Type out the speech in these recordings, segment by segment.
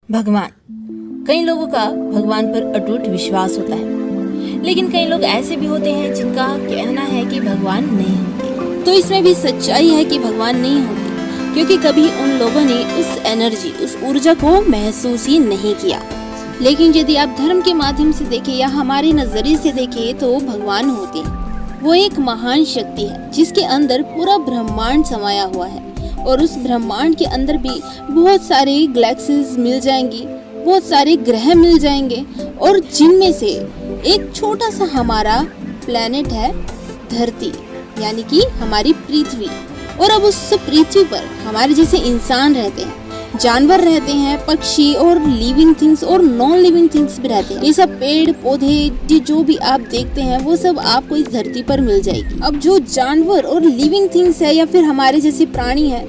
भगवान। कई लोगों का भगवान पर अटूट विश्वास होता है, लेकिन कई लोग ऐसे भी होते हैं जिनका कहना है कि भगवान नहीं होते। तो इसमें भी सच्चाई है कि भगवान नहीं होते, क्योंकि कभी उन लोगों ने उस एनर्जी, उस ऊर्जा को महसूस ही नहीं किया। लेकिन यदि आप धर्म के माध्यम से देखें या हमारे नजरिए से देखें तो भगवान होते हैं। वो एक महान शक्ति है जिसके अंदर पूरा ब्रह्मांड समाया हुआ है, और उस ब्रह्मांड के अंदर भी बहुत सारे गैलेक्सीज मिल जाएंगी, बहुत सारे ग्रह मिल जाएंगे, और जिनमें से एक छोटा सा हमारा प्लेनेट है धरती, यानी कि हमारी पृथ्वी। और अब उस पृथ्वी पर हमारे जैसे इंसान रहते हैं, जानवर रहते हैं, पक्षी और लिविंग थिंग्स और नॉन लिविंग थिंग्स भी रहते हैं। ये सब पेड़ पौधे जो भी आप देखते हैं वो सब आपको इस धरती पर मिल जाएगी। अब जो जानवर और लिविंग थिंग्स है या फिर हमारे जैसे प्राणी है,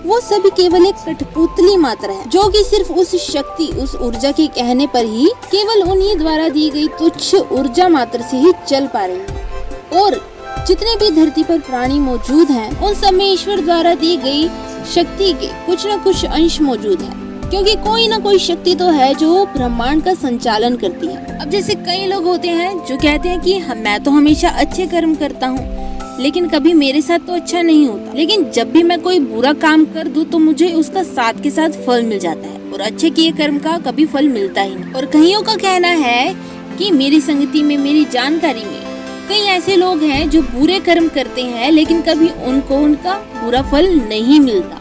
वो सभी केवल एक कठपुतली मात्र है, जो कि सिर्फ उस शक्ति, उस ऊर्जा के कहने पर ही केवल उन्हीं द्वारा दी गई तुच्छ ऊर्जा मात्र से ही चल पा रही है। और जितने भी धरती पर प्राणी मौजूद हैं, उन सब में ईश्वर द्वारा दी गई शक्ति के कुछ न कुछ अंश मौजूद है, क्योंकि कोई ना कोई शक्ति तो है जो ब्रह्मांड का संचालन करती है। अब जैसे कई लोग होते हैं जो कहते हैं कि मैं तो हमेशा अच्छे कर्म करता हूँ, लेकिन कभी मेरे साथ तो अच्छा नहीं होता, लेकिन जब भी मैं कोई बुरा काम कर दूं तो मुझे उसका साथ के साथ फल मिल जाता है, और अच्छे किए कर्म का कभी फल मिलता ही नहीं। और कईयों का कहना है कि मेरी संगति में, मेरी जानकारी में कई ऐसे लोग हैं जो बुरे कर्म करते हैं, लेकिन कभी उनको उनका बुरा फल नहीं मिलता,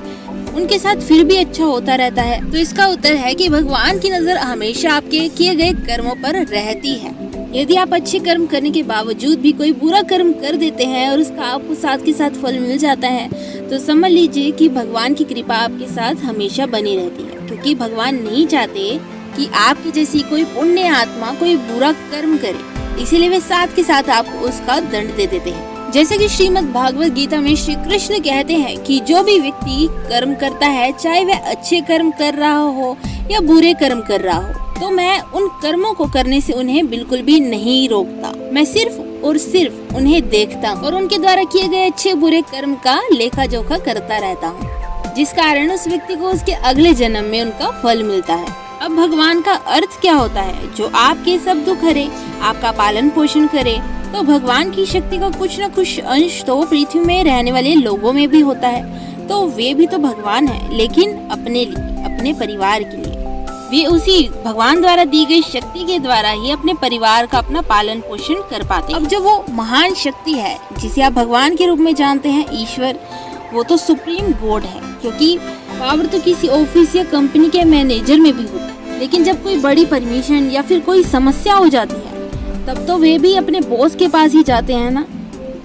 उनके साथ फिर भी अच्छा होता रहता है। तो इसका उत्तर है कि भगवान की नजर हमेशा आपके किए गए कर्मों पर रहती है। यदि आप अच्छे कर्म करने के बावजूद भी कोई बुरा कर्म कर देते हैं और उसका आपको साथ के साथ फल मिल जाता है, तो समझ लीजिए कि भगवान की कृपा आपके साथ हमेशा बनी रहती है, क्योंकि भगवान नहीं चाहते कि आपकी जैसी कोई पुण्य आत्मा कोई बुरा कर्म करे, इसीलिए वे साथ के साथ आपको उसका दंड दे देते हैं। जैसे कि श्रीमद् भागवत गीता में श्री कृष्ण कहते हैं कि जो भी व्यक्ति कर्म करता है, चाहे वह अच्छे कर्म कर रहा हो या बुरे कर्म कर रहा हो, तो मैं उन कर्मों को करने से उन्हें बिल्कुल भी नहीं रोकता। मैं सिर्फ और सिर्फ उन्हें देखता हूँ और उनके द्वारा किए गए अच्छे बुरे कर्म का लेखा जोखा करता रहता हूँ, जिस कारण उस व्यक्ति को उसके अगले जन्म में उनका फल मिलता है। अब भगवान का अर्थ क्या होता है? जो आपके सब दुख हरे, आपका पालन पोषण करे। तो भगवान की शक्ति का कुछ न कुछ अंश तो पृथ्वी में रहने वाले लोगों में भी होता है, तो वे भी तो भगवान है, लेकिन अपने लिए, अपने परिवार के लिए। वे उसी भगवान द्वारा दी गई शक्ति के द्वारा ही अपने परिवार का अपना पालन पोषण कर पाते हैं। अब जो वो महान शक्ति है जिसे आप भगवान के रूप में जानते हैं, ईश्वर, वो तो सुप्रीम गॉड है, क्योंकि पावर तो किसी ऑफिस या कंपनी के मैनेजर में भी होता है। लेकिन जब कोई बड़ी परमिशन या फिर कोई समस्या हो जाती है, तब तो वे भी अपने बॉस के पास ही जाते हैं ना।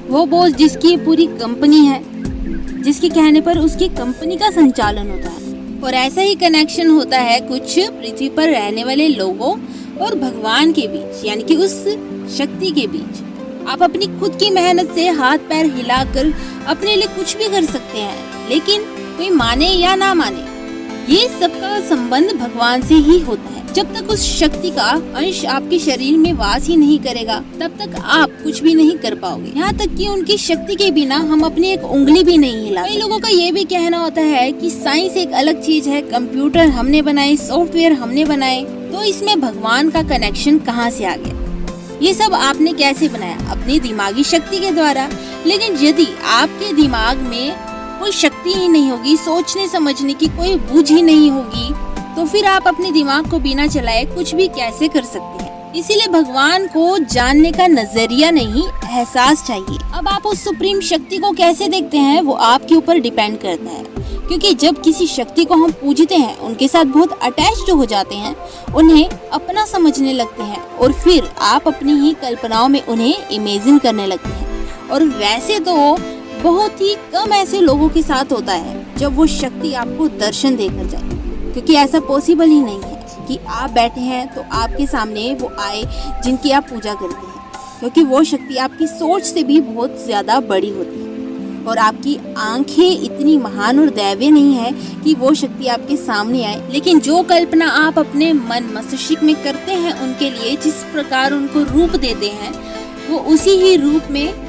वो बॉस जिसकी पूरी कंपनी है, जिसके कहने पर उसकी कंपनी का संचालन होता है। और ऐसा ही कनेक्शन होता है कुछ पृथ्वी पर रहने वाले लोगों और भगवान के बीच, यानी कि उस शक्ति के बीच। आप अपनी खुद की मेहनत से हाथ पैर हिलाकर अपने लिए कुछ भी कर सकते हैं, लेकिन कोई माने या ना माने, ये सबका संबंध भगवान से ही होता है। जब तक उस शक्ति का अंश आपके शरीर में वास ही नहीं करेगा, तब तक आप कुछ भी नहीं कर पाओगे। यहाँ तक कि उनकी शक्ति के बिना हम अपनी एक उंगली भी नहीं हिला। कई लोगों का ये भी कहना होता है कि साइंस एक अलग चीज है, कंप्यूटर हमने बनाए, सॉफ्टवेयर हमने बनाए, तो इसमें भगवान का कनेक्शन कहाँ से आ गया? ये सब आपने कैसे बनाया? अपनी दिमागी शक्ति के द्वारा। लेकिन यदि आपके दिमाग में कोई शक्ति ही नहीं होगी, सोचने समझने की कोई बूझ ही नहीं होगी, तो फिर आप अपने दिमाग को बिना चलाए कुछ भी कैसे कर सकते हैं? इसीलिए भगवान को जानने का नजरिया नहीं, एहसास चाहिए। अब आप उस सुप्रीम शक्ति को कैसे देखते हैं, वो आपके ऊपर डिपेंड करता है, क्योंकि जब किसी शक्ति को हम पूजते हैं, उनके साथ बहुत अटैच्ड हो जाते हैं, उन्हें अपना समझने लगते हैं, और फिर आप अपनी ही कल्पनाओं में उन्हें इमेजिन करने लगते हैं। और वैसे तो बहुत ही कम ऐसे लोगों के साथ होता है जब वो शक्ति आपको दर्शन देकर जाए, क्योंकि ऐसा पॉसिबल ही नहीं है कि आप बैठे हैं तो आपके सामने वो आए जिनकी आप पूजा करते हैं, क्योंकि वो शक्ति आपकी सोच से भी बहुत ज्यादा बड़ी होती है, और आपकी आंखें इतनी महान और दैवीय नहीं है कि वो शक्ति आपके सामने आए। लेकिन जो कल्पना आप अपने मन मस्तिष्क में करते हैं उनके लिए, जिस प्रकार उनको रूप देते हैं, वो उसी ही रूप में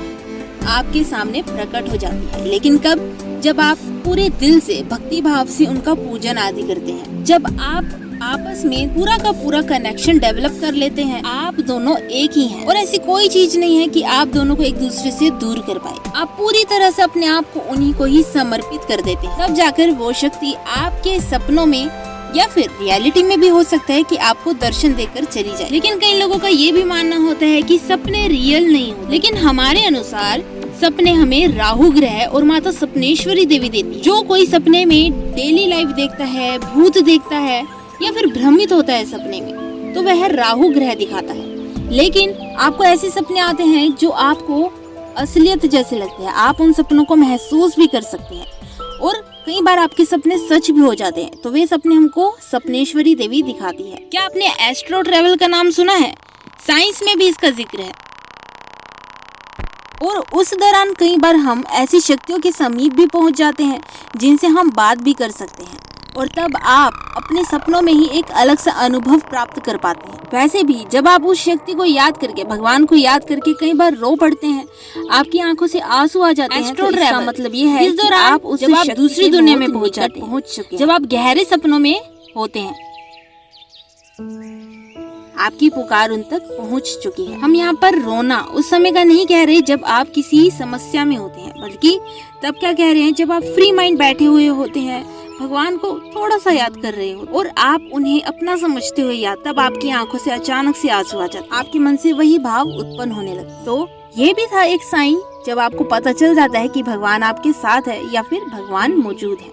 आपके सामने प्रकट हो जाती है। लेकिन कब? जब आप पूरे दिल से, भक्ति भाव से उनका पूजन आदि करते हैं, जब आप आपस में पूरा का पूरा कनेक्शन डेवलप कर लेते हैं। आप दोनों एक ही हैं और ऐसी कोई चीज नहीं है कि आप दोनों को एक दूसरे से दूर कर पाए। आप पूरी तरह से अपने आप को उन्हीं को ही समर्पित कर देते हैं, तब जाकर वो शक्ति आपके सपनों में या फिर रियलिटी में भी हो सकता है कि आपको दर्शन देकर चली जाए। लेकिन कई लोगों का ये भी मानना होता है कि सपने रियल नहीं होते, लेकिन हमारे अनुसार सपने हमें राहु ग्रह और माता सपनेश्वरी देवी देती है। जो कोई सपने में डेली लाइफ देखता है, भूत देखता है या फिर भ्रमित होता है सपने में, तो वह राहु ग्रह दिखाता है। लेकिन आपको ऐसे सपने आते हैं जो आपको असलियत जैसे लगते हैं, आप उन सपनों को महसूस भी कर सकते हैं और कई बार आपके सपने सच भी हो जाते हैं। तो वे सपने हमको सपनेश्वरी देवी दिखाती है। क्या आपने एस्ट्रो ट्रेवल का नाम सुना है? साइंस में भी इसका जिक्र है और उस दौरान कई बार हम ऐसी शक्तियों के समीप भी पहुंच जाते हैं जिनसे हम बात भी कर सकते हैं और तब आप अपने सपनों में ही एक अलग सा अनुभव प्राप्त कर पाते हैं। वैसे भी जब आप उस शक्ति को याद करके, भगवान को याद करके कई बार रो पड़ते हैं, आपकी आंखों से आंसू आ जाते हैं, तो इसका मतलब ये है इस दौरान आप दूसरी दुनिया में पहुंच चुके हैं, जब आप गहरे सपनों में होते हैं, आपकी पुकार उन तक पहुंच चुकी है। हम यहाँ पर रोना उस समय का नहीं कह रहे जब आप किसी समस्या में होते हैं, बल्कि तब क्या कह रहे हैं जब आप फ्री माइंड बैठे हुए होते हैं, भगवान को थोड़ा सा याद कर रहे हो और आप उन्हें अपना समझते हुए याद, तब आपकी आंखों से अचानक से आंसू आ जाते, आपके मन से वही भाव उत्पन्न होने लगते। तो ये भी था एक साइन जब आपको पता चल जाता है कि भगवान आपके साथ है या फिर भगवान मौजूद है।